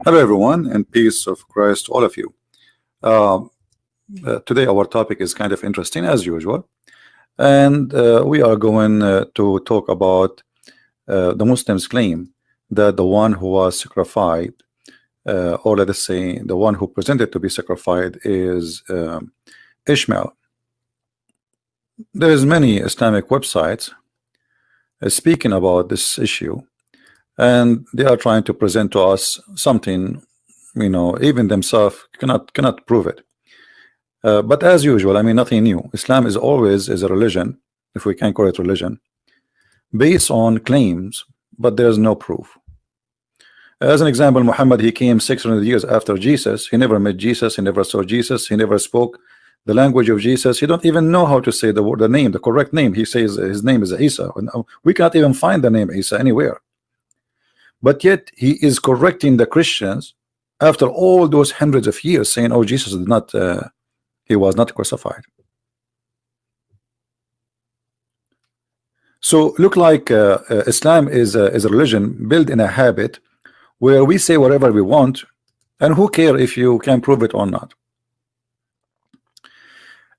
Hello, everyone, and peace of Christ to all of you. Uh, Today, our topic is kind of interesting as usual, and we are going to talk about the Muslims' claim that the one who was sacrificed, or let us say, the one who presented to be sacrificed, is Ishmael. There is many Islamic websites speaking about this issue, and they are trying to present to us something, even themselves cannot prove it. But as usual, I mean, nothing new. Islam is always a religion, if we can call it religion, based on claims, but there's no proof. As an example, Muhammad, he came 600 years after Jesus. He never met Jesus. He never saw Jesus. He never spoke the language of Jesus. He don't even know how to say the word, the name, the correct name. He says his name is Isa. We cannot even find the name Isa anywhere. But yet he is correcting the Christians after all those hundreds of years, saying, "Oh, Jesus did not." He was not crucified. So look like Islam is a religion built in a habit where we say whatever we want, and who care if you can prove it or not.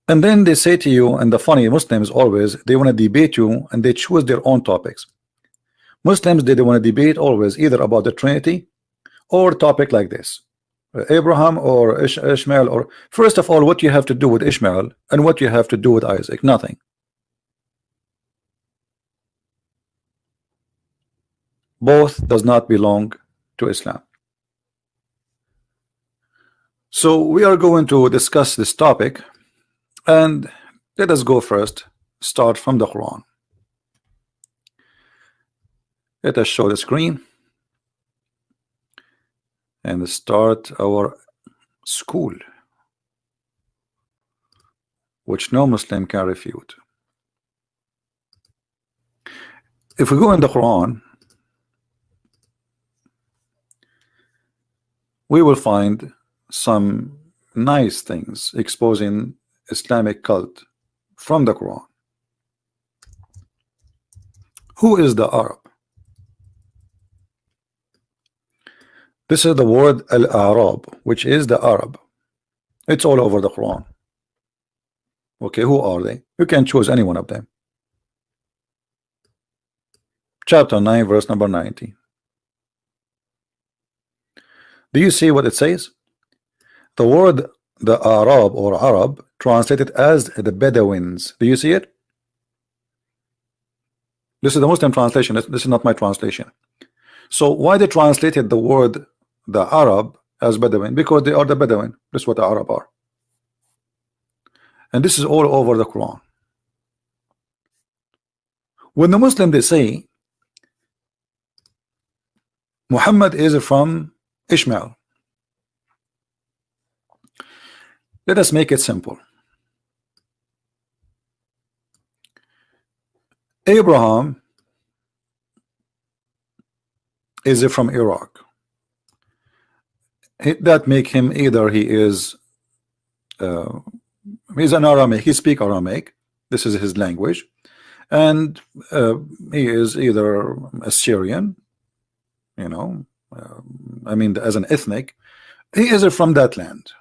And then they say to you, and the funny Muslims always, they want to debate you, and they choose their own topics. Muslims, they want to debate always either about the Trinity or a topic like this. Abraham or Ishmael, or first of all, what you have to do with Ishmael and what you have to do with Isaac? Nothing. Both does not belong to Islam. So we are going to discuss this topic, and let us go first, start from the Quran. Let us show the screen and start our school, which no Muslim can refute. If we go in the Quran, we will find some nice things exposing Islamic cult from the Quran. Who is the Arab? This is the word Al-Arab, which is the Arab. It's all over the Quran. Okay, who are they? You can choose any one of them. Chapter 9, verse number 90. Do you see what it says? The word the Arab or Arab translated as the Bedouins. Do you see it? This is the Muslim translation. This is not my translation. So why they translated the word the Arab as Bedouin? Because they are the Bedouin. This is what the Arab are. And this is all over the Quran. When the Muslim, they say Muhammad is from Ishmael, let us make it simple. Abraham is from Iraq. That make him either he is he's an Aramaic, he speaks Aramaic, this is his language, and he is either Assyrian, I mean, as an ethnic, he is from that land,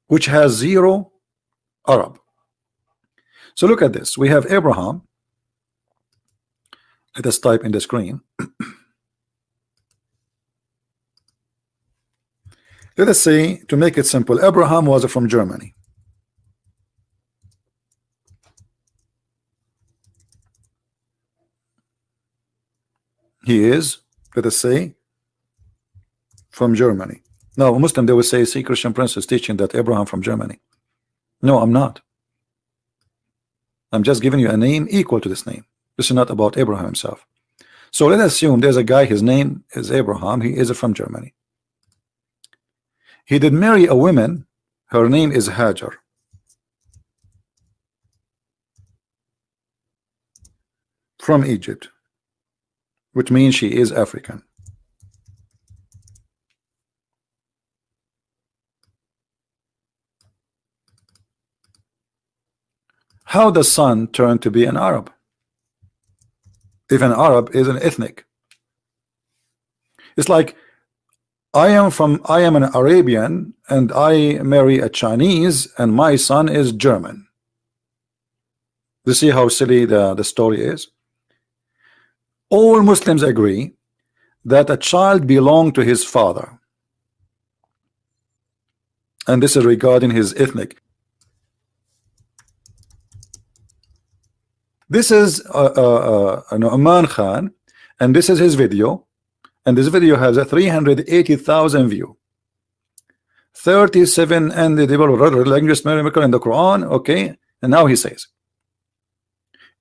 which has zero Arab. So look at this. We have Abraham. Let us type in the screen. Let us say, to make it simple, Abraham was from Germany. He is, let us say, from Germany. Now, a Muslim, they will say, see, Christian Prince is teaching that Abraham from Germany. No, I'm not. I'm just giving you a name equal to this name. This is not about Abraham himself. So let us assume there's a guy, his name is Abraham, he is from Germany. He did marry a woman, her name is Hajar. From Egypt, which means she is African. How does son turn to be an Arab? If an Arab is an ethnic, It's like I am an Arabian and I marry a Chinese and my son is German. You see how silly the story is? All Muslims agree that a child belongs to his father, and this is regarding his ethnic. This is Nu'man Khan, and this is his video, and this video has a 380,000 view, 37 and the language miracle in the Quran. Okay, and now he says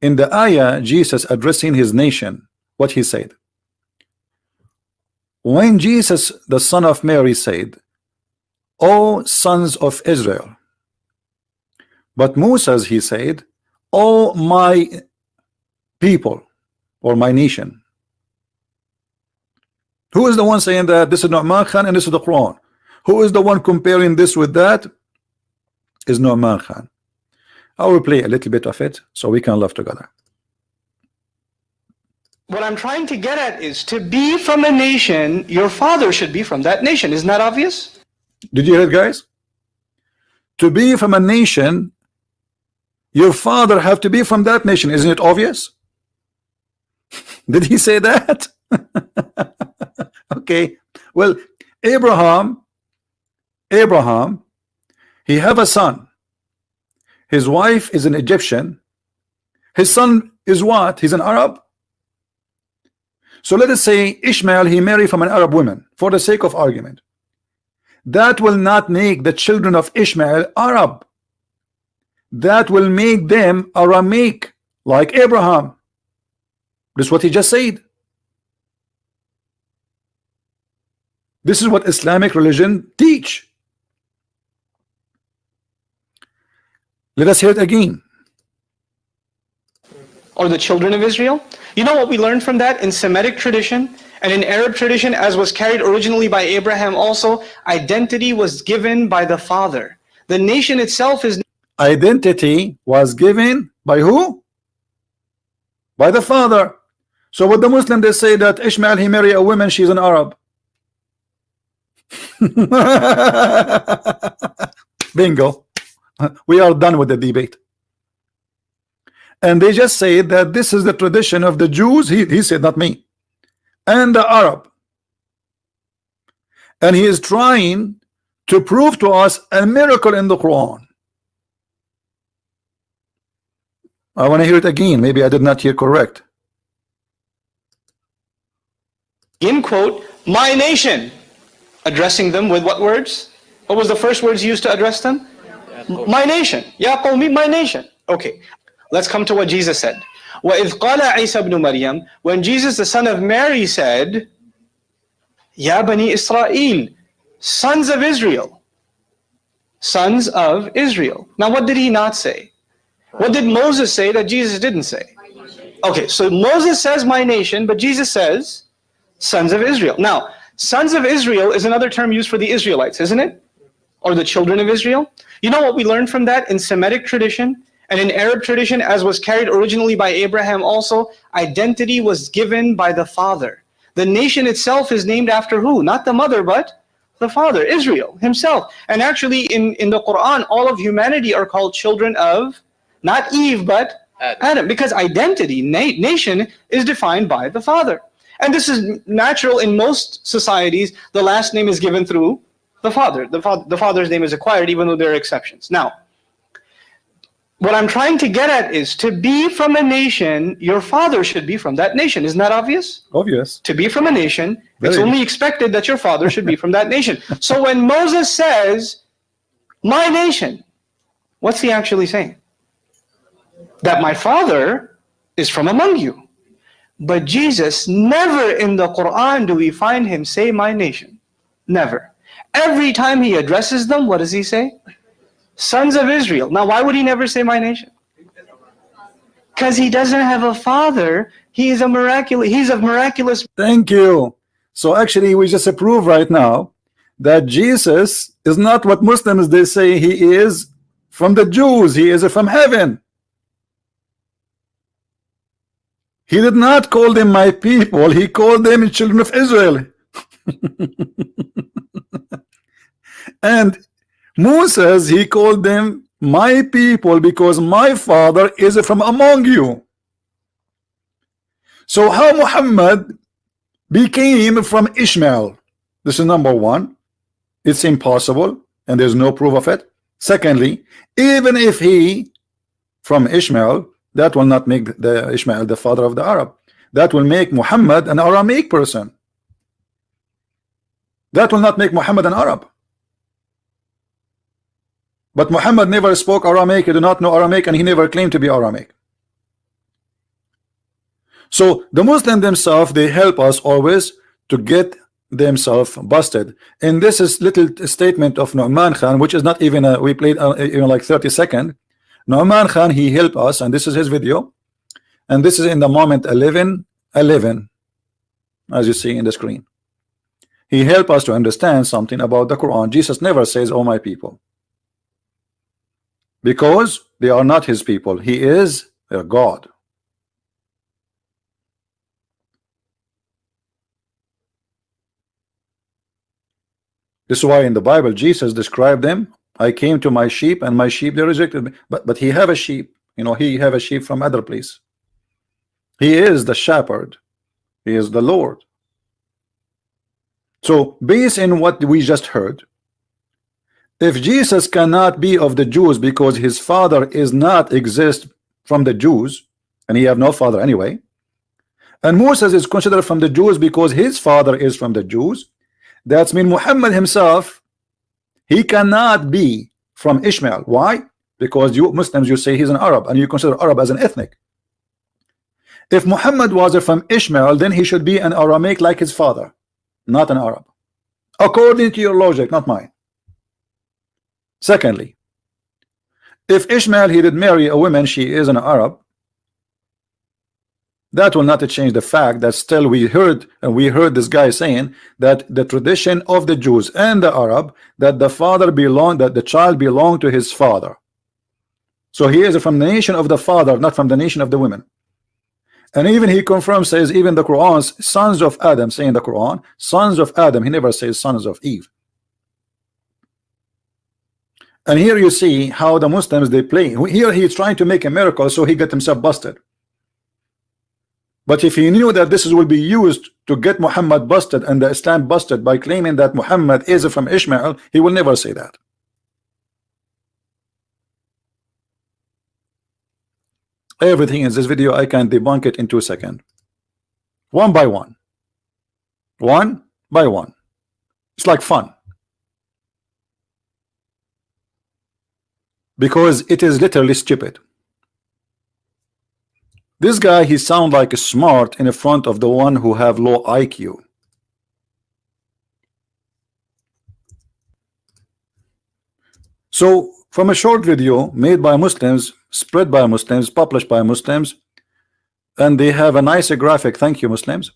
in the ayah, Jesus addressing his nation, what he said when Jesus the son of Mary said, "O sons of Israel," but Moses he said, "O my people," or my nation. Who is the one saying that? This is Nu'man Khan and this is the Quran. Who is the one comparing this with that? Is Nu'man Khan. I will play a little bit of it so we can laugh together. What I'm trying to get at is, to be from a nation, your father should be from that nation. Isn't that obvious? Did you hear it, guys? To be from a nation, your father have to be from that nation. Isn't it obvious? Did he say that? Okay, well, Abraham, he have a son. His wife is an Egyptian. His son is what? He's an Arab. So let us say Ishmael, he married from an Arab woman, for the sake of argument. That will not make the children of Ishmael Arab. That will make them Aramaic, like Abraham. This is what he just said. This is what Islamic religion teach. Let us hear it again. Or the children of Israel. You know what we learned from that? In Semitic tradition and in Arab tradition, as was carried originally by Abraham also, identity was given by the father. The nation itself is... Identity was given by who? By the father. So what the Muslim, they say that Ishmael, he married a woman, she's an Arab. Bingo. We are done with the debate. And they just say that this is the tradition of the Jews. He said, not me, and the Arab. And he is trying to prove to us a miracle in the Quran. I want to hear it again. Maybe I did not hear correct. In quote, my nation. Addressing them with what words? What was the first words used to address them? My nation. Ya qawmi, my nation. Okay, let's come to what Jesus said. وَإِذْ قَالَ عِيسَى ibn Maryam, when Jesus the son of Mary said, Ya Bani Israel, sons of Israel. Sons of Israel. Now what did he not say? What did Moses say that Jesus didn't say? Okay, so Moses says my nation, but Jesus says sons of Israel. Now, sons of Israel is another term used for the Israelites, isn't it? Or the children of Israel. You know what we learned from that? In Semitic tradition and in Arab tradition, as was carried originally by Abraham also, identity was given by the father. The nation itself is named after who? Not the mother, but the father, Israel himself. And actually in the Quran, all of humanity are called children of, not Eve, but Adam. Because identity, nation, is defined by the father. And this is natural in most societies. The last name is given through the father. The father's name is acquired, even though there are exceptions. Now, what I'm trying to get at is, to be from a nation, your father should be from that nation. Isn't that obvious? Obvious. To be from a nation, it's only expected that your father should be from that nation. So when Moses says, my nation, what's he actually saying? That my father is from among you. But Jesus, never in the Quran do we find him say my nation. Never. Every time he addresses them, what does he say? Sons of Israel. Now why would he never say my nation? Because he doesn't have a father. He's a miraculous. Thank you. So actually we just approve right now that Jesus is not what Muslims they say he is from the Jews. He is from heaven. He did not call them my people. He called them children of Israel. And Moses, he called them my people because my father is from among you. So how Muhammad became from Ishmael? This is number one. It's impossible, and there's no proof of it. Secondly, even if he from Ishmael, that will not make the Ishmael the father of the Arab. That will make Muhammad an Aramaic person. That will not make Muhammad an Arab. But Muhammad never spoke Aramaic, he did not know Aramaic, and he never claimed to be Aramaic. So the Muslims themselves, they help us always to get themselves busted. And this is little statement of Nu'man Khan, which is not even we played even like 30 seconds. Nu'man Khan, he helped us, and this is his video, and this is in the moment 11:11, as you see in the screen. He helped us to understand something about the Quran. Jesus never says, "Oh my people," because they are not his people. He is their God. This is why in the Bible Jesus described them. I came to my sheep, and my sheep they rejected me. But he have a sheep, you know. He have a sheep from other place. He is the shepherd. He is the Lord. So based on what we just heard, if Jesus cannot be of the Jews because his father is not exist from the Jews, and he have no father anyway, and Moses is considered from the Jews because his father is from the Jews, that's mean Muhammad himself, he cannot be from Ishmael. Why? Because you Muslims, you say he's an Arab, and you consider Arab as an ethnic. If Muhammad was from Ishmael, then he should be an Aramaic like his father, not an Arab, according to your logic, not mine. Secondly, if Ishmael he did marry a woman, she is an Arab, that will not change the fact that still we heard this guy saying that the tradition of the Jews and the Arab, that the father belonged, that the child belonged to his father. So he is from the nation of the father, not from the nation of the women. And even he confirms, says even the Quran's sons of Adam, saying the Quran sons of Adam, he never says sons of Eve. And here you see how the Muslims they play. Here he is trying to make a miracle, so he got himself busted. But if he knew that this will be used to get Muhammad busted and the Islam busted by claiming that Muhammad is from Ishmael, he will never say that. Everything in this video I can debunk it in 2 seconds, one by one, one by one. It's like fun, because it is literally stupid. This guy, he sound like smart in front of the one who have low IQ. So from a short video made by Muslims, spread by Muslims, published by Muslims, and they have a nice graphic, thank you Muslims,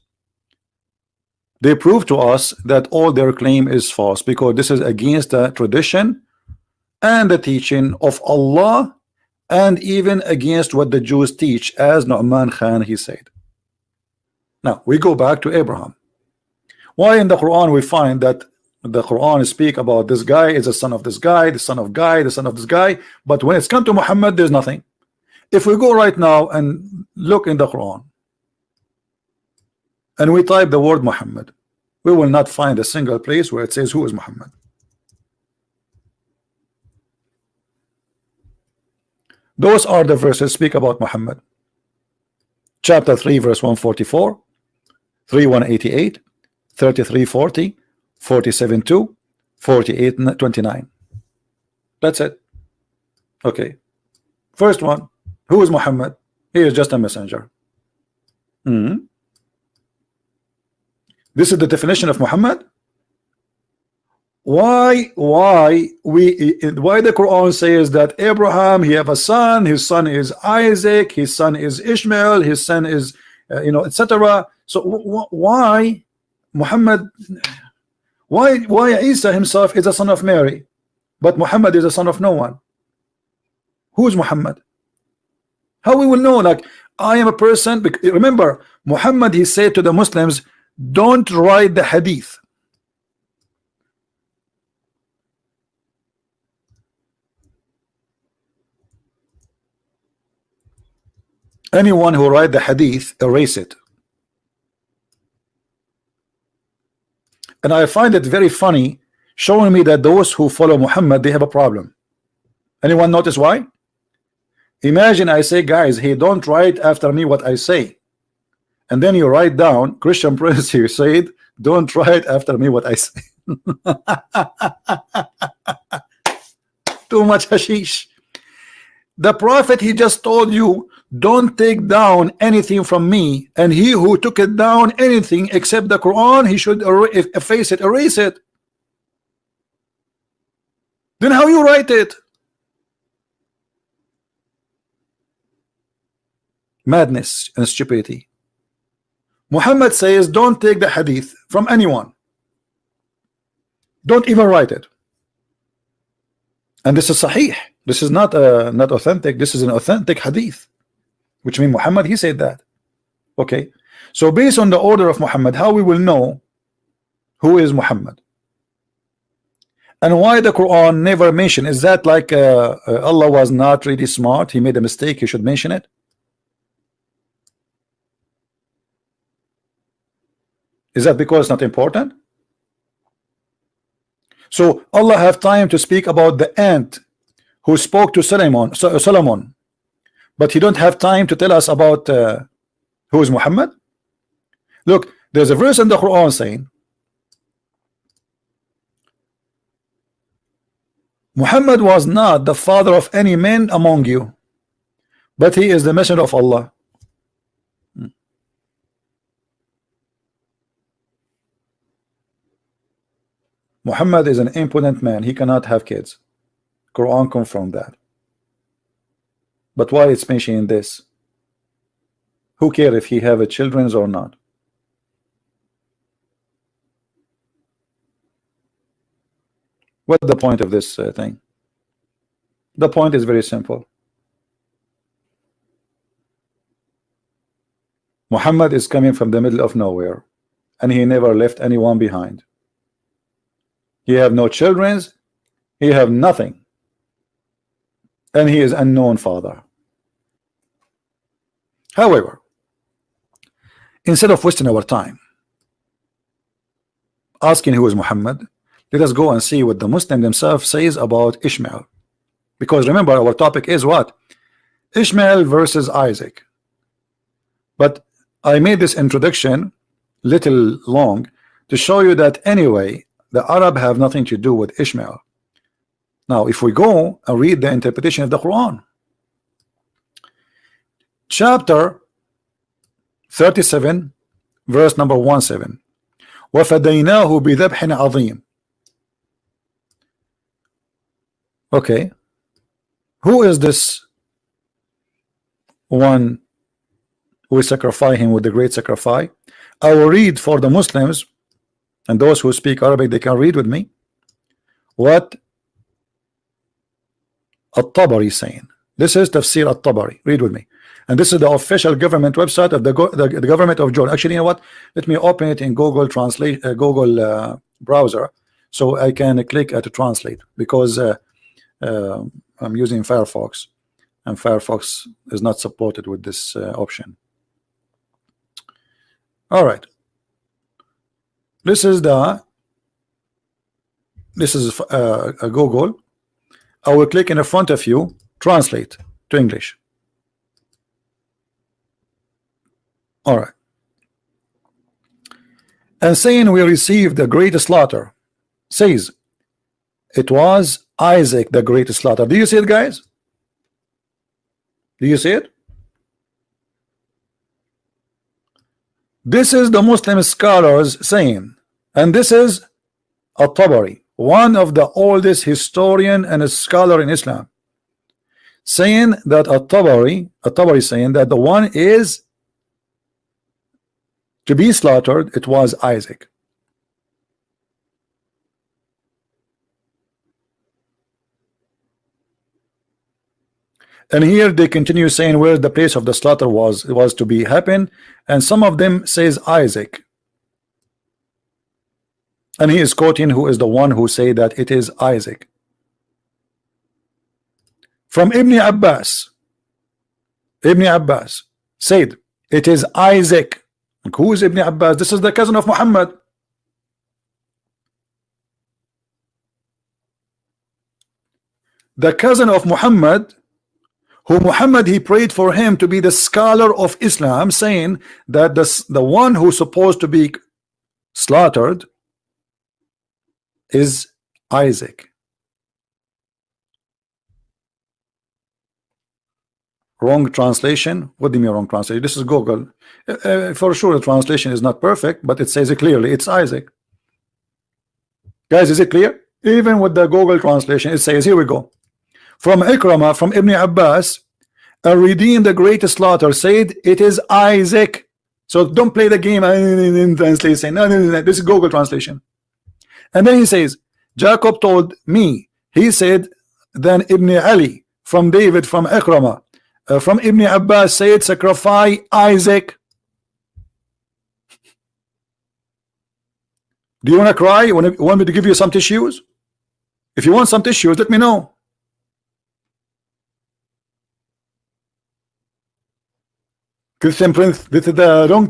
they prove to us that all their claim is false, because this is against the tradition and the teaching of Allah, and even against what the Jews teach, as Nu'man Khan he said. Now we go back to Abraham. Why in the Quran we find that the Quran speak about this guy is the son of this guy, the son of guy, the son of this guy, but when it's come to Muhammad there's nothing. If we go right now and look in the Quran and we type the word Muhammad, we will not find a single place where it says who is Muhammad. Those are the verses speak about Muhammad. Chapter 3 verse 144, 3:188, 33:40, 47:2, 48:29. That's it. Okay. First one, who is Muhammad? He is just a messenger. This is the definition of Muhammad. Why the Quran says that Abraham he have a son, his son is Isaac, his son is Ishmael, his son is etc. So why Muhammad, why Isa himself is a son of Mary, but Muhammad is a son of no one? Who is Muhammad? How we will know? Like, I am a person. Remember, Muhammad he said to the Muslims, don't write the hadith. Anyone who write the hadith, erase it. And I find it very funny, showing me that those who follow Muhammad, they have a problem. Anyone notice why? Imagine I say, guys, hey, don't write after me what I say. And then you write down, Christian Prince here said, don't write after me what I say. Too much hashish. The prophet, he just told you, don't take down anything from me, and he who took it down anything except the Quran, he should efface it, erase it. Then how you write it? Madness and stupidity. Muhammad says, don't take the hadith from anyone. Don't even write it. And this is sahih. This is not authentic. This is an authentic hadith, which means Muhammad, he said that. Okay, so based on the order of Muhammad, how we will know who is Muhammad and why the Quran never mentioned? Is that like Allah was not really smart, he made a mistake, he should mention it? Is that because it's not important? So Allah have time to speak about the ant who spoke to Solomon, but he don't have time to tell us about who is Muhammad? Look, there's a verse in the Quran saying Muhammad was not the father of any man among you, but he is the messenger of Allah. Muhammad is an impotent man, he cannot have kids. Quran confirmed that. But why it's mentioning this? Who cares if he have a children or not? What's the point of this thing? The point is very simple. Muhammad is coming from the middle of nowhere, and he never left anyone behind. He have no children, he have nothing, and he is unknown father. However, instead of wasting our time asking who is Muhammad, let us go and see what the Muslim themselves says about Ishmael. Because remember, our topic is what? Ishmael versus Isaac. But I made this introduction little long to show you that anyway, the Arab have nothing to do with Ishmael. Now, if we go and read the interpretation of the Quran, chapter 37, verse number 17, وَفَدَيْنَاهُ بِذَبْحٍ عَظِيمٍ. Okay, who is this one who is sacrificing him with the great sacrifice? I will read for the Muslims, and those who speak Arabic, they can read with me what At-Tabari is saying. This is Tafsir At-Tabari. Read with me. And this is the official government website of the government of Jordan. Actually, you know what? Let me open it in Google Translate, Google browser, so I can click to translate, because I'm using Firefox, and Firefox is not supported with this option. All right. This is a Google. I will click in the front of you, translate to English. All right. And saying we received the great slaughter, says it was Isaac the great slaughter. Do you see it, guys? Do you see it? This is the Muslim scholars saying, and this is At-Tabari, one of the oldest historian and a scholar in Islam, saying that At-Tabari saying that the one is to be slaughtered, it was Isaac. And here they continue saying where the place of the slaughter was to be happen, and some of them says Isaac, and he is quoting who is the one who say that it is Isaac from Ibn Abbas. said it is Isaac. Who is Ibn Abbas? This is the cousin of Muhammad. The cousin of Muhammad, who Muhammad he prayed for him to be the scholar of Islam, saying that the one who's supposed to be slaughtered is Isaac. Wrong translation. What do you mean wrong translation? This is Google. For sure the translation is not perfect, but it says it clearly, it's Isaac. Guys, is it clear? Even with the Google translation, it says, here we go. From Ikramah, from Ibn Abbas, a redeemed the greatest slaughter said it is Isaac. So don't play the game in translation. No, this is Google translation. And then he says, Jacob told me, he said, then Ibn Ali, from David, from Ikramah, from Ibn Abbas said, sacrifice Isaac. Do you want to cry? You want me to give you some tissues? If you want some tissues, let me know. Christian Prince, this is the wrong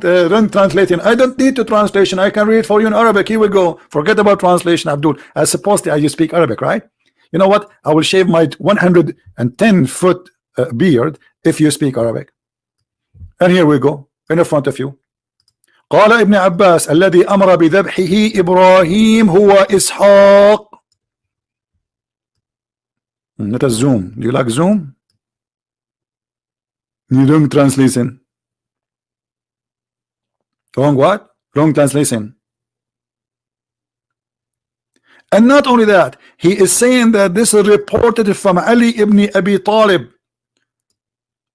translation. I don't need to translation. I can read for you in Arabic. Here we go. Forget about translation, Abdul. I suppose you speak Arabic, right? You know what? I will shave my 110-foot beard if you speak Arabic. And here we go in front of you. قال ابن عباس الذي أمر بذبحه إبراهيم هو إسحاق. Let us zoom. Do you like zoom? You don't translation. Wrong what? Wrong translation. And not only that, he is saying that this is reported from Ali ibn Abi Talib.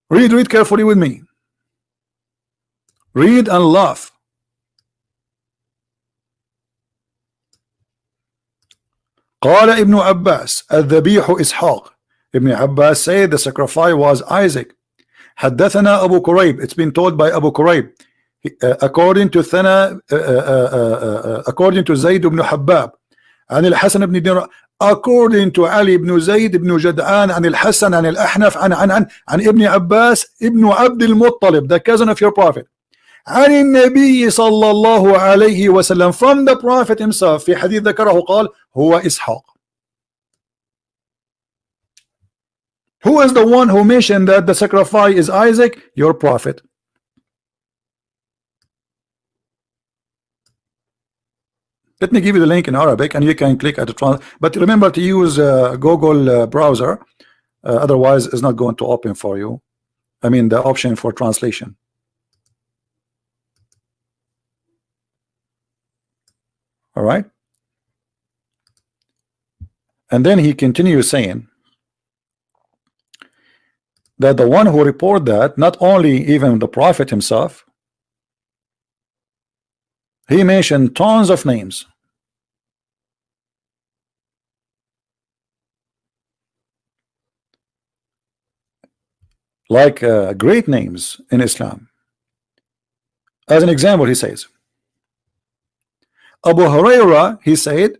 Read carefully with me. Read and laugh. قال ابن عباس الذبيح إسحاق. Ibn Abbas said the sacrifice was Isaac. حدثنا أبو كريب. It's been told by Abu Kurayb. According to Zayd ibn Habab عن الحسن بن دينار, according to Ali ibn Zayd ibn Jad'an عن الحسن عن الأحنف عن ابن عباس ابن عبد المطلب, the cousin of your prophet, عن النبي صلى الله عليه وسلم, from the prophet himself, في حديث ذكره قال هو إسحاق. Who is the one who mentioned that the sacrifice is Isaac? Your prophet. Let me give you the link in Arabic and you can click at the trans. But remember to use Google browser, otherwise it's not going to open for you. I mean the option for translation. All right. And then he continues saying that the one who report that, not only even the prophet himself, he mentioned tons of names. Like great names in Islam. As an example, he says, Abu Hurairah, he said,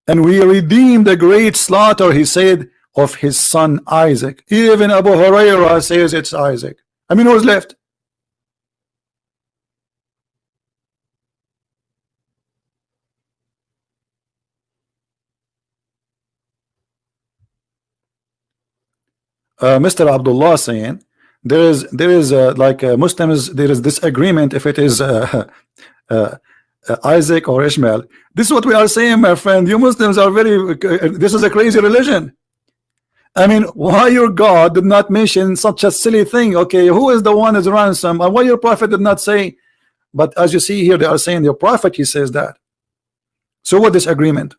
and we redeemed the great slaughter, he said, of his son Isaac. Even Abu Hurairah says it's Isaac. I mean, who's left? Mr. Abdullah saying there is like Muslims, there is disagreement if it is Isaac or Ishmael. This is what we are saying, my friend. You Muslims are very this is a crazy religion. I mean, why your God did not mention such a silly thing? Okay, who is the one as ransom? And why your prophet did not say? But as you see here, they are saying your prophet, he says that. So what disagreement?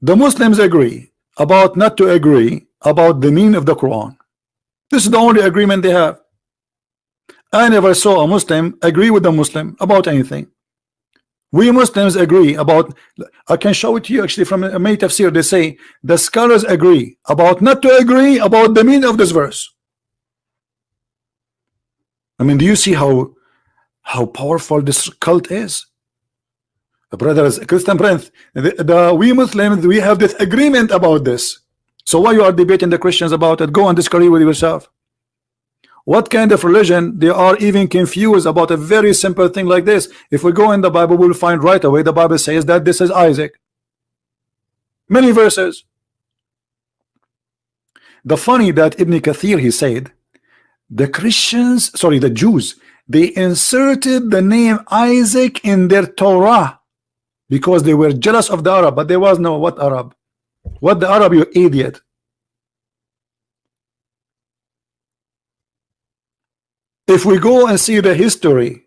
The Muslims agree about not to agree about the meaning of the Quran. This is the only agreement they have. I never saw a Muslim agree with a Muslim about anything. We Muslims agree about, I can show it to you actually from a May Tafsir. They say the scholars agree about not to agree about the meaning of this verse. I mean, do you see how powerful this cult is? Brothers, Christian Prince, we Muslims, we have this agreement about this. So why you are debating the Christians about it? Go and disagree with yourself. What kind of religion? They are even confused about a very simple thing like this. If we go in the Bible, we'll find right away the Bible says that this is Isaac. Many verses. The funny that Ibn Kathir, he said, the Christians, sorry, the Jews, they inserted the name Isaac in their Torah because they were jealous of the Arab, but there was no what Arab? What the Arab, you idiot? If we go and see the history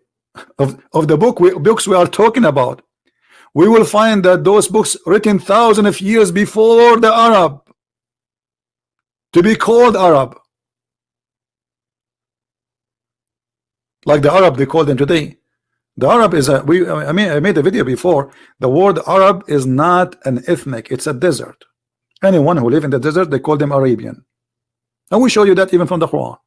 of the books we are talking about, we will find that those books written thousands of years before the Arab to be called Arab, like the Arab they call them today. The Arab is a I made a video before. The word Arab is not an ethnic, it's a desert. Anyone who live in the desert, they call them Arabian, and we show you that even from the Quran.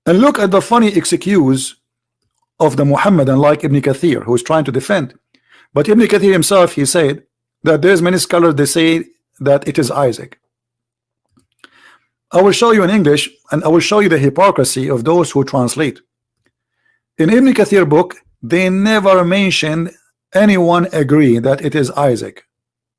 And look at the funny excuse of the Muhammadan like Ibn Kathir, who is trying to defend. But Ibn Kathir himself, he said that there's many scholars, they say that it is Isaac. I will show you in English, and I will show you the hypocrisy of those who translate. In Ibn Kathir book, they never mention anyone agree that it is Isaac.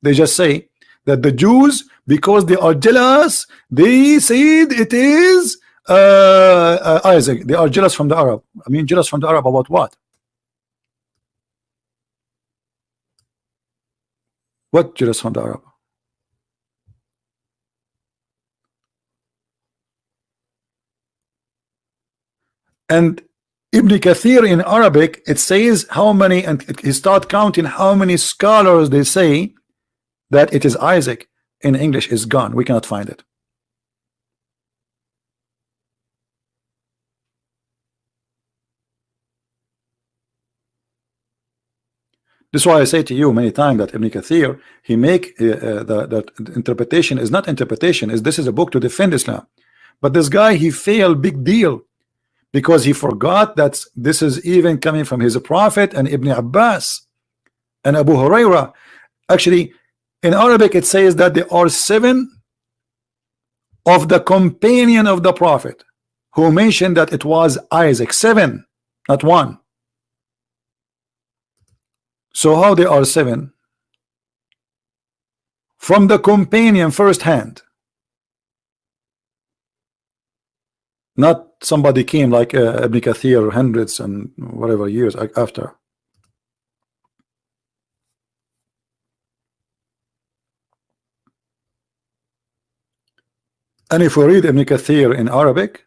They just say that the Jews, because they are jealous, they said it is Isaac. They are jealous from the Arab. I mean, jealous from the Arab about what? What jealous from the Arab? And Ibn Kathir in Arabic, it says how many, and he start counting how many scholars they say that it is Isaac. In English is gone. We cannot find it. This is why I say to you many times that Ibn Kathir, he make the interpretation is not interpretation, is this is a book to defend Islam. But this guy, he failed big deal, because he forgot that this is even coming from his prophet and Ibn Abbas and Abu Huraira. Actually, in Arabic it says that there are 7 of the companion of the prophet who mentioned that it was Isaac. 7, not 1. So how they are 7? From the companion first hand. Not somebody came like Ibn Kathir hundreds and whatever years after. And if we read Ibn Kathir in Arabic,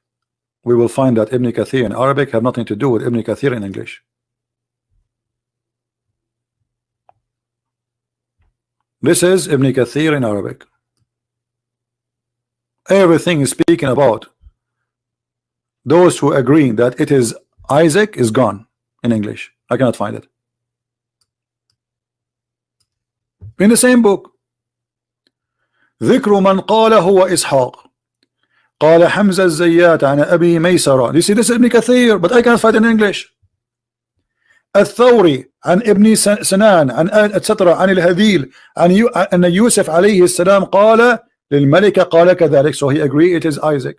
we will find that Ibn Kathir in Arabic have nothing to do with Ibn Kathir in English. This is Ibn Kathir in Arabic. Everything is speaking about those who agree that it is Isaac is gone in English. I cannot find it. In the same book, ذكر من قال هو إسحاق قال حمزة الزيات عن أبي ميسرة. You see, this is Ibn Kathir, but I cannot find it in English. الثوري عن ابن سنان عن etc. عن الهذيل عن أن يوسف عليه السلام قال للملكة قال كذلك. So he agreed it is Isaac.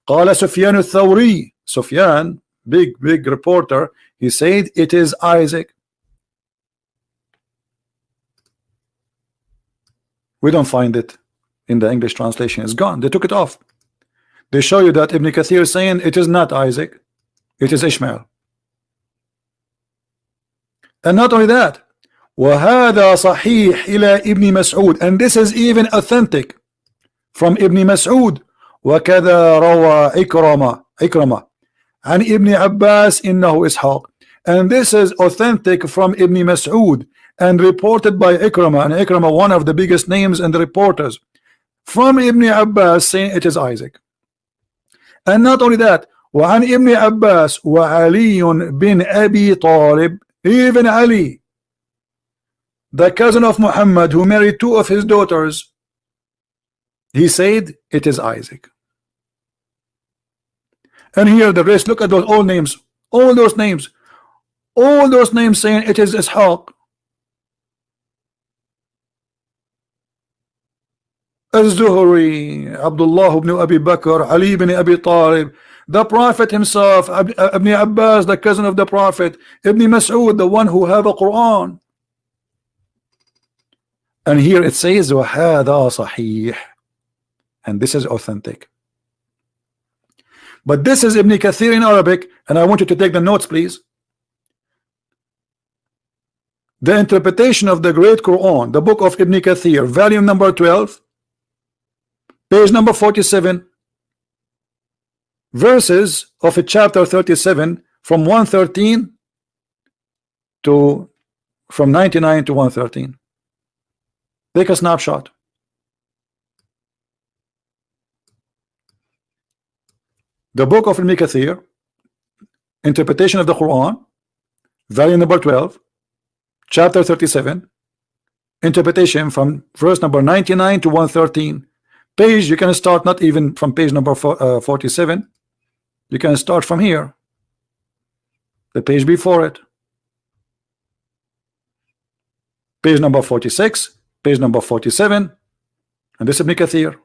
قال سفيان الثوري, Sufyan, big reporter, he said it is Isaac. We don't find it in the English translation. It's gone. They took it off. They show you that Ibn Kathir is saying it is not Isaac, it is Ishmael. And not only that, وهذا صحيح إلى ابن مسعود, and this is even authentic from Ibn Mas'ud. وكذا روى إكرمة عن ابن عباس إنه إسحاق, and this is authentic from Ibn Mas'ud and reported by Ikramah, and Ikramah, one of the biggest names in the reporters, from Ibn Abbas saying it is Isaac. And not only that, وعن ابن عباس وعلي بن أبي طالب, even Ali, the cousin of Muhammad who married 2 of his daughters, he said it is Isaac. And here the rest, look at those old names, all those names saying it is Ishaq. Az-Zuhri, Abdullah ibn Abi Bakr, Ali ibn Abi Talib, the Prophet himself, Ibn Abbas, the cousin of the Prophet, Ibn Mas'ud, the one who have a Quran. And here it says وَهَذَا صَحِيح, and this is authentic. But this is Ibn Kathir in Arabic, and I want you to take the notes, please. The interpretation of the Great Quran, the book of Ibn Kathir, volume number 12, page number 47, verses of chapter 37, from 113 to from 99 to 113. Take a snapshot. The book of Ibn Kathir, interpretation of the Quran, volume number 12, chapter 37, interpretation from verse number 99 to 113. Page, you can start not even from page number 47. You can start from here, the page before it, page number 46, page number 47, and this is Ibn Kathir.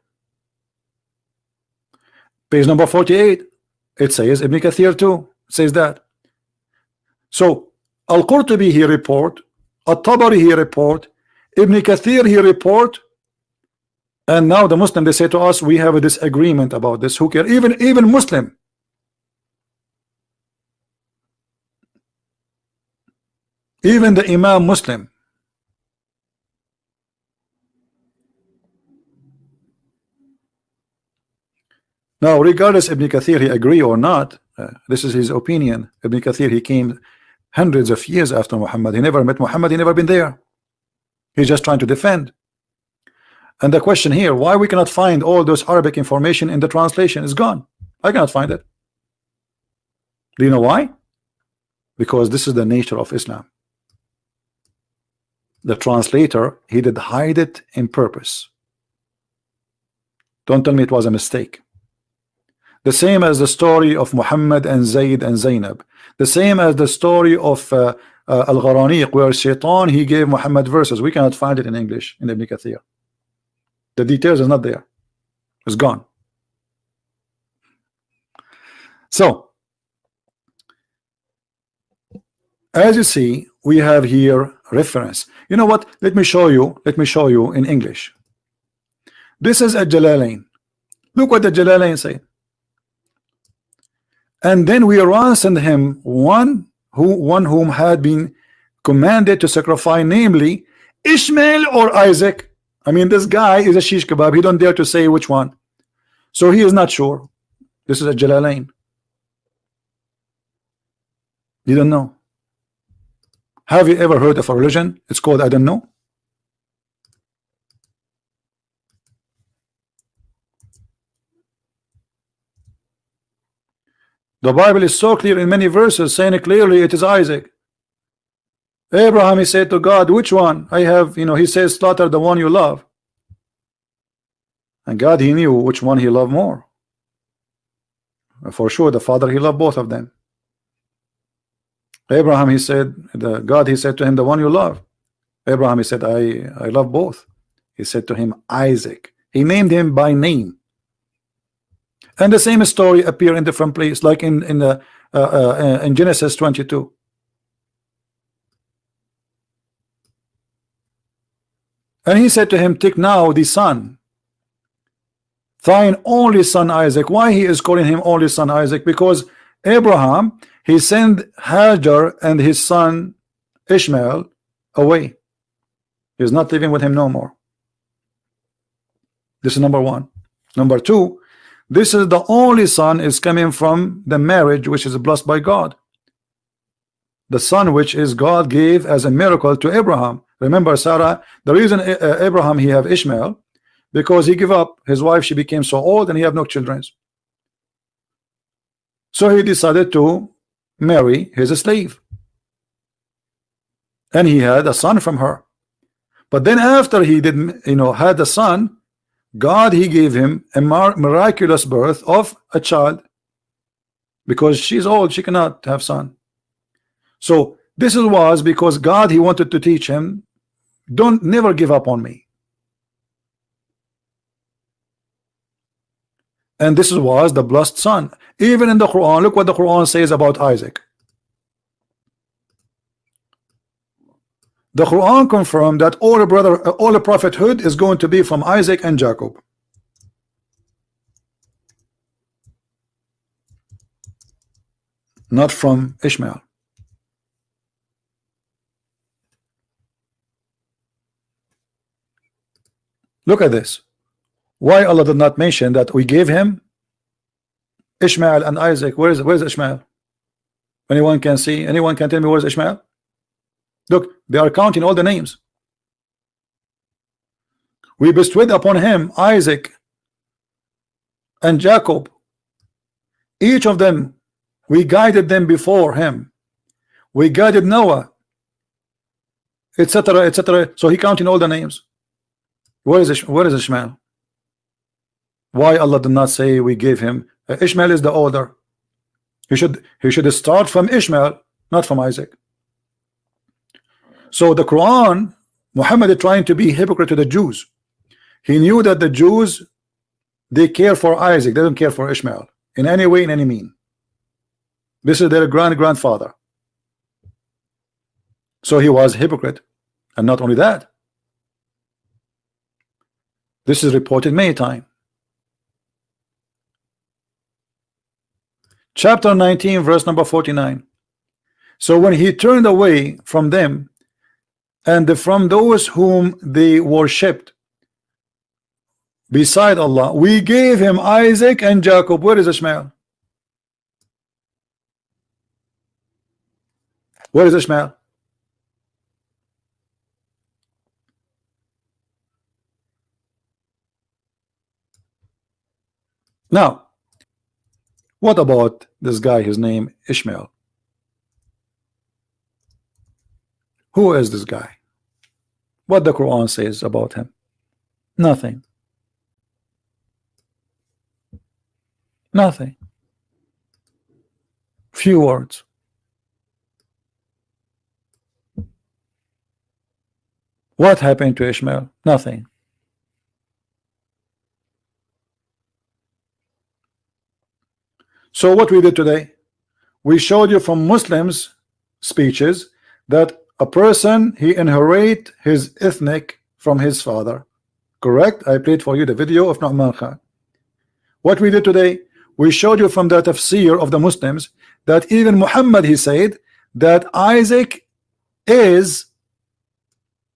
Page number 48, it says Ibn Kathir too, it says that. So Al-Qurtubi he report, At-Tabari he report, Ibn Kathir he report, and now the Muslim, they say to us, we have a disagreement about this. Who cares? Even Muslim, even the Imam Muslim. Now, regardless Ibn Kathir he agree or not, this is his opinion. Ibn Kathir he came hundreds of years after Muhammad. He never met Muhammad. He never been there. He's just trying to defend. And the question here, why we cannot find all those Arabic information in the translation is gone. I cannot find it. Do you know why? Because this is the nature of Islam. The translator, he did hide it in purpose. Don't tell me it was a mistake. The same as the story of Muhammad and Zayd and Zainab. The same as the story of Al-Gharaniq, where Shaitan he gave Muhammad verses. We cannot find it in English in Ibn Kathir. The details is not there. It's gone. So as you see, we have here reference. You know what? Let me show you in English. This is a Jalalain. Look what the Jalalain say. And then we ransomed him one whom had been commanded to sacrifice, namely Ishmael or Isaac. I mean, this guy is a shish kebab. He don't dare to say which one. So he is not sure. This is a Jalalain. You don't know. Have you ever heard of a religion? It's called I don't know. The Bible is so clear in many verses saying clearly it is Isaac. Abraham, he said to God, which one? I have, he says, slaughter the one you love. And God, he knew which one he loved more. For sure, the father, he loved both of them. Abraham, he said, God, he said to him, the one you love. Abraham, he said, I love both. He said to him, Isaac. He named him by name. And the same story appear in different places, like in Genesis 22. And he said to him, take now the son, thine only son Isaac. Why he is calling him only son Isaac? Because Abraham, he sent Hajar and his son Ishmael away. He's not living with him no more. This is number one. Number two, this is the only son is coming from the marriage which is blessed by God. The son which is God gave as a miracle to Abraham. Remember Sarah, the reason Abraham he have Ishmael, because he gave up his wife, she became so old and he have no children. So he decided to marry his slave. And he had a son from her. But then after he did, had a son, God, he gave him a miraculous birth of a child. Because she's old, she cannot have son. So this was because God, he wanted to teach him, never give up on me. and this was the blessed son. Even in the Quran, look what the Quran says about Isaac. The Quran confirmed that all the prophethood is going to be from Isaac and Jacob. Not from Ishmael. Look at this. Why Allah did not mention that we gave him Ishmael and Isaac? Where is Ishmael? Anyone can see? Anyone can tell me where's Ishmael? Look, they are counting all the names. We bestowed upon him Isaac and Jacob. Each of them, we guided them before him. We guided Noah, etc., etc. So he counting all the names. Where is Ishmael? Why Allah did not say we gave him? Ishmael is the older. He should start from Ishmael, not from Isaac. So the Quran, Muhammad is trying to be hypocrite to the Jews. He knew that the Jews, they care for Isaac, they don't care for Ishmael in any way, in any mean. This is their grandfather. So he was hypocrite. And not only that, this is reported many times. Chapter 19, verse number 49. So when he turned away from them and from those whom they worshipped beside Allah, we gave him Isaac and Jacob. Where is Ishmael? Where is Ishmael? Now, what about this guy? His name Ishmael. Who is this guy? What the Quran says about him? Nothing. Nothing. Few words. What happened to Ishmael? Nothing. So what we did today, we showed you from Muslims speeches that a person, he inherit his ethnic from his father. Correct? I played for you the video of Nu'man Khan. What we did today, we showed you from the tafsir of the Muslims that even Muhammad, he said that Isaac is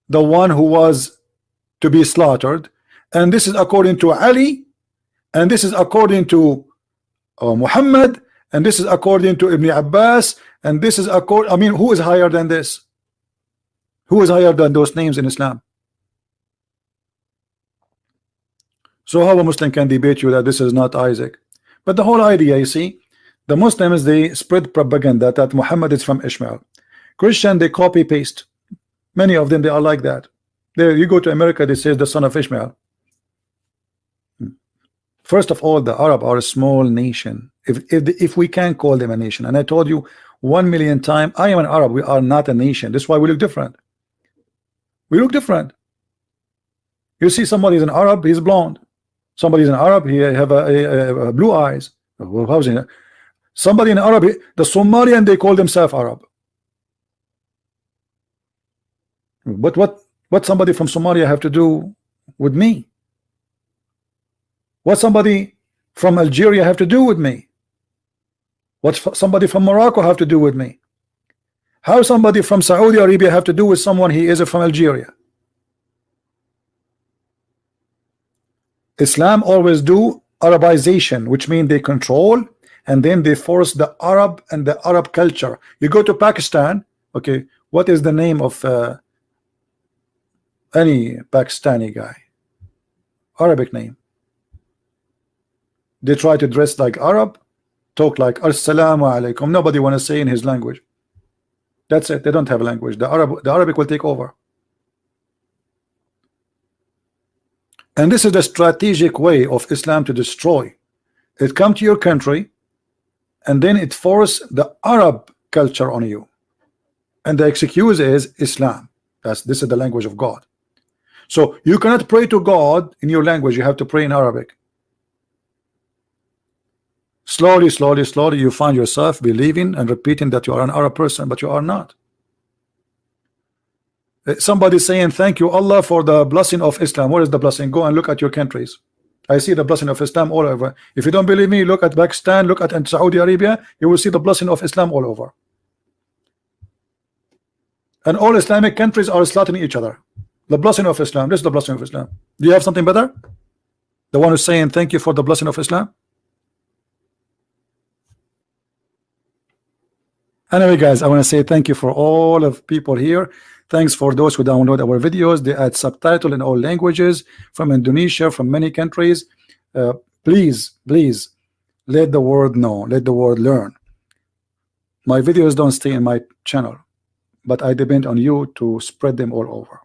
the one who was to be slaughtered, and this is according to Ali, and this is according to Muhammad, and this is according to Ibn Abbas, and this is according, I mean, who is higher than this? Who is higher than those names in Islam? So how a Muslim can debate you that this is not Isaac? But the whole idea, you see, the Muslims, they spread propaganda that Muhammad is from Ishmael. Christian, they copy paste. Many of them, they are like that. There, you go to America, they say the son of Ishmael. First of all, the Arab are a small nation. If we can call them a nation, and I told you 1,000,000 times, I am an Arab. We are not a nation. That's why we look different. We look different. You see, somebody is an Arab, he's blonde. Somebody is an Arab, he have a blue eyes. How's it? Somebody in Arab, the Somalian, they call themselves Arab. But what somebody from Somalia have to do with me? What somebody from Algeria have to do with me? What somebody from Morocco have to do with me? How somebody from Saudi Arabia have to do with someone he is from Algeria? Islam always do Arabization, which means they control and then they force the Arab and the Arab culture. You go to Pakistan, okay, what is the name of any Pakistani guy? Arabic name. They try to dress like Arab, talk like Assalamu alaikum. Nobody want to say in his language. That's it. They don't have a language. The Arabic will take over. And this is the strategic way of Islam to destroy. It come to your country, and then it force the Arab culture on you. And the excuse is Islam. This is the language of God. So you cannot pray to God in your language. You have to pray in Arabic. Slowly, slowly, slowly, you find yourself believing and repeating that you are an Arab person, but you are not. Somebody saying thank you Allah for the blessing of Islam. What is the blessing? Go and look at your countries. I see the blessing of Islam all over. If you don't believe me, look at Pakistan, look at Saudi Arabia. You will see the blessing of Islam all over. And all Islamic countries are slaughtering each other. The blessing of Islam. This is the blessing of Islam. Do you have something better? The one who's saying thank you for the blessing of Islam. Anyway, guys, I want to say thank you for all of people here. Thanks for those who download our videos. They add subtitle in all languages from Indonesia, from many countries. Please, please let the world know, let the world learn. My videos don't stay in my channel, but I depend on you to spread them all over.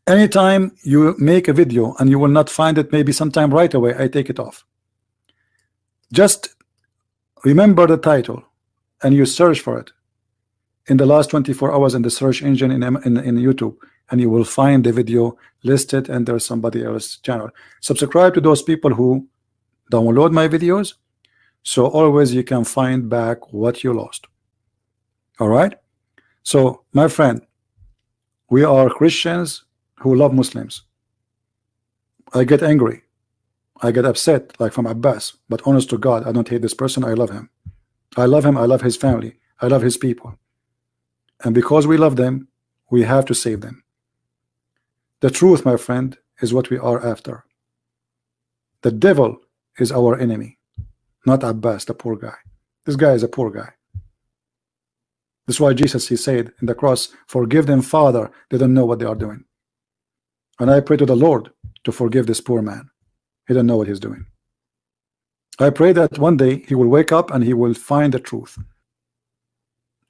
Anytime you make a video and you will not find it, maybe sometime right away, I take it off. Just remember the title and you search for it in the last 24 hours in the search engine in YouTube, and you will find the video listed and there's somebody else's channel. Subscribe to those people who download my videos, so always you can find back what you lost. All right, so my friend, we are Christians who love Muslims. I get angry, I get upset like from Abbas, but honest to God, I don't hate this person. I love him. I love him. I love his family. I love his people. And because we love them, we have to save them. The truth, my friend, is what we are after. The devil is our enemy, not Abbas, the poor guy. This guy is a poor guy. That's why Jesus, he said in the cross, forgive them, Father, they don't know what they are doing. And I pray to the Lord to forgive this poor man. He don't know what he's doing. I pray that one day he will wake up and he will find the truth.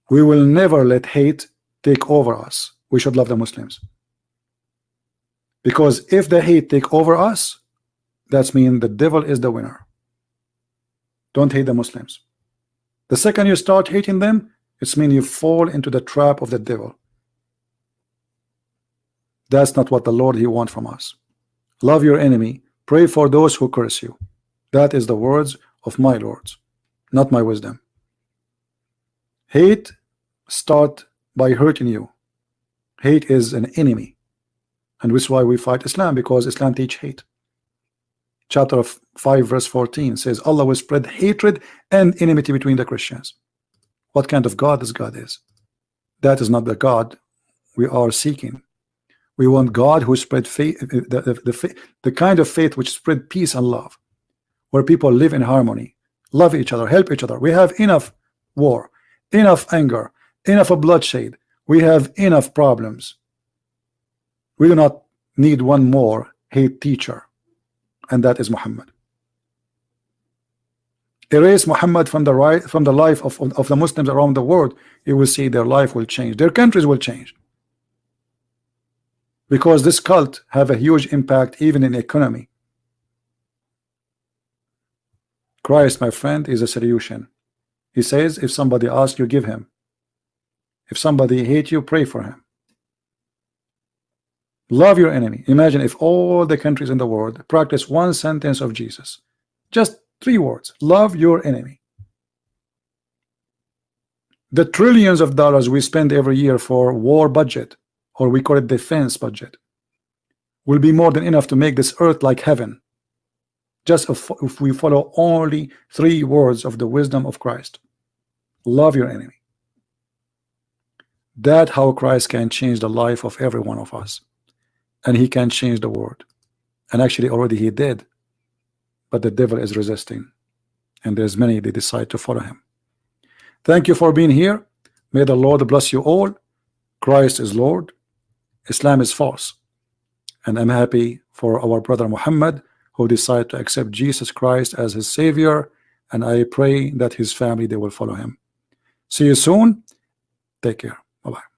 We will never let hate take over us. We should love the Muslims. Because if the hate take over us, that means the devil is the winner. Don't hate the Muslims. The second you start hating them, it means you fall into the trap of the devil. That's not what the Lord he wants from us. Love your enemy. Pray for those who curse you. That is the words of my Lord, not my wisdom. Hate start by hurting you. Hate is an enemy, and this is why we fight Islam, because Islam teach hate. Chapter 5 verse 14 says Allah will spread hatred and enmity between the Christians. What kind of God this God is? That is not the God we are seeking. We want God who spread faith, the kind of faith which spread peace and love, where people live in harmony, love each other, help each other. We have enough war, enough anger, enough of bloodshed. We have enough problems. We do not need one more hate teacher, and that is Muhammad. Erase Muhammad from the life of the Muslims around the world. You will see their life will change, their countries will change, because this cult have a huge impact even in economy. Christ, my friend, is a solution. He says if somebody asks you, give him. If somebody hate you, pray for him. Love your enemy. Imagine if all the countries in the world practice one sentence of Jesus, just 3 words: love your enemy. The trillions of dollars we spend every year for war budget, or we call it defense budget, will be more than enough to make this earth like heaven, just if we follow only 3 words of the wisdom of Christ. Love your enemy. That's how Christ can change the life of every one of us, and he can change the world. And actually already he did, but the devil is resisting, and there's many they decide to follow him. Thank you for being here. May the Lord bless you all. Christ is Lord, Islam is false, and I'm happy for our brother Muhammad who decided to accept Jesus Christ as his Savior, and I pray that his family, they will follow him. See you soon. Take care. Bye-bye.